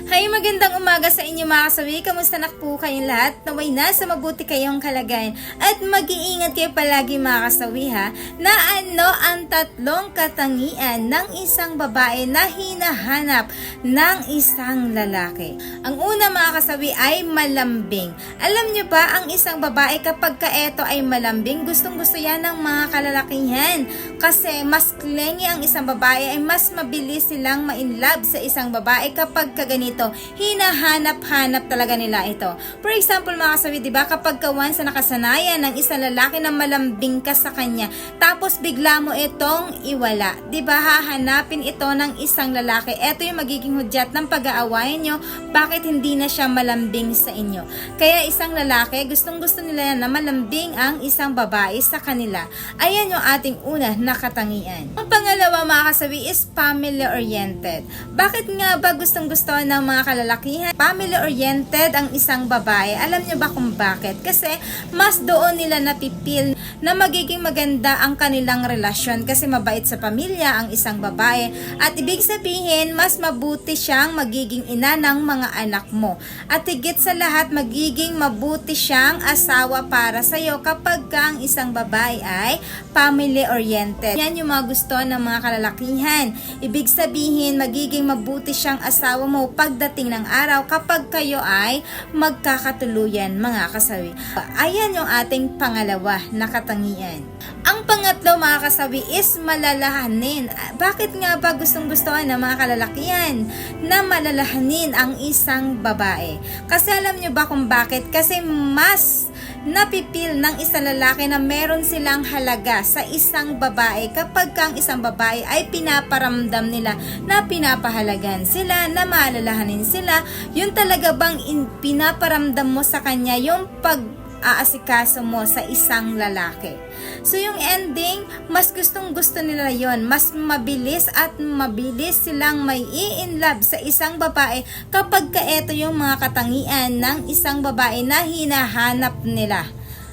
Hay, magandang umaga sa inyo mga kasawi. Kamusta na po kayong lahat? Naway nasa mabuti kayong kalagayan. At mag-iingat kayo palagi mga kasawi ha, na ano ang tatlong katangian ng isang babae na hinahanap ng isang lalaki. Ang una mga kasawi ay malambing. Alam nyo ba, ang isang babae kapag kaeto ay malambing, gustong gusto yan ng mga kalalakihan. Kasi mas clingy ang isang babae, ay mas mabilis silang ma-inlove sa isang babae kapag ganito, hinahanap-hanap talaga nila ito. For example mga kasawi, diba, kapag kawan sa nakasanayan ng isang lalaki na malambing ka sa kanya, tapos bigla mo itong iwala, diba, hahanapin ito ng isang lalaki. Ito yung magiging hudyat ng pag-aawayan nyo, bakit hindi na siya malambing sa inyo. Kaya isang lalaki, gustong-gusto nila na malambing ang isang babae sa kanila. Ayan yung ating una na katangian. Ang pangalawa mga kasawi is family-oriented. Bakit nga ba gustong-gusto ng mga kalalakihan family-oriented ang isang babae? Alam nyo ba kung bakit? Kasi mas doon nila napipil na magiging maganda ang kanilang relasyon kasi mabait sa pamilya ang isang babae at ibig sabihin mas mabuti siyang magiging ina ng mga anak mo at higit sa lahat magiging mabuti siyang asawa para sa'yo kapag ang isang babae ay family-oriented. Yan yung mga gusto ng mga kalalakihan. Ibig sabihin magiging mabuti siyang asawa mo pagdating ng araw kapag kayo ay magkakatuluyan mga kasawi. Ayan yung ating pangalawa na katangian. Ang pangatlo mga kasawi is malalahanin. Bakit nga ba gustong-gustuhan ng mga kalalakihan na malalahanin ang isang babae? Kasi alam nyo ba kung bakit? Kasi mas napipil ng isang lalaki na meron silang halaga sa isang babae kapag ang isang babae ay pinaparamdam nila na pinapahalagan sila, na maalalahanin sila. Yun talaga bang pinaparamdam mo sa kanya yung pag-aasikaso mo sa isang lalaki. So yung ending, mas gustong gusto nila yon, mas mabilis at mabilis silang may i-inlove sa isang babae kapag kaeto yung mga katangian ng isang babae na hinahanap nila.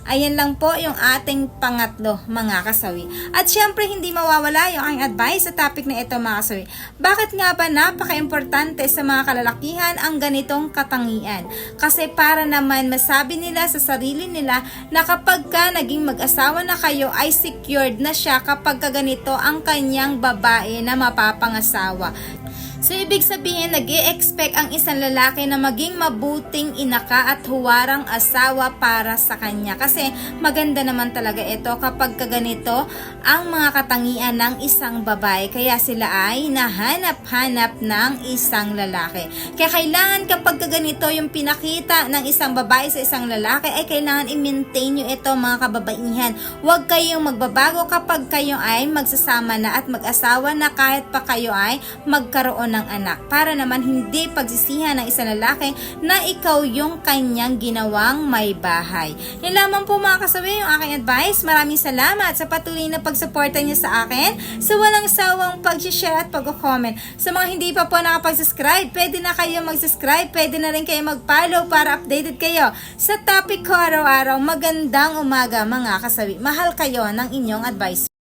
Ayan lang po yung ating pangatlo mga kasawi. At syempre hindi mawawala yung aking advice sa topic na ito mga kasawi. Bakit nga ba napaka-importante sa mga kalalakihan ang ganitong katangian? Kasi para naman masabi nila sa sarili nila na kapag ka naging mag-asawa na kayo ay secured na siya kapag ka ganito ang kanyang babae na mapapangasawa. So, ibig sabihin, nag-i-expect ang isang lalaki na maging mabuting inaka at huwarang asawa para sa kanya. Kasi maganda naman talaga ito kapag kaganito ang mga katangian ng isang babae. Kaya sila ay nahanap-hanap ng isang lalaki. Kaya kailangan kapag kaganito yung pinakita ng isang babae sa isang lalaki, ay kailangan i-maintain nyo ito mga kababaihan. Huwag kayong magbabago kapag kayo ay magsasama na at mag-asawa na kahit pa kayo ay magkaroon ng anak, para naman hindi pagsisihan ng isang lalaki na ikaw yung kanyang ginawang may bahay. Yan lamang po mga kasawi yung aking advice. Maraming salamat sa patuloy na pagsuporta niyo sa akin, sa walang sawang pag-share at pag-comment. Sa mga hindi pa po nakapag-subscribe, pwede na kayo mag-subscribe, pwede na rin kayo mag-follow para updated kayo sa topic ko araw-araw. Magandang umaga mga kasawi. Mahal kayo ng inyong advice.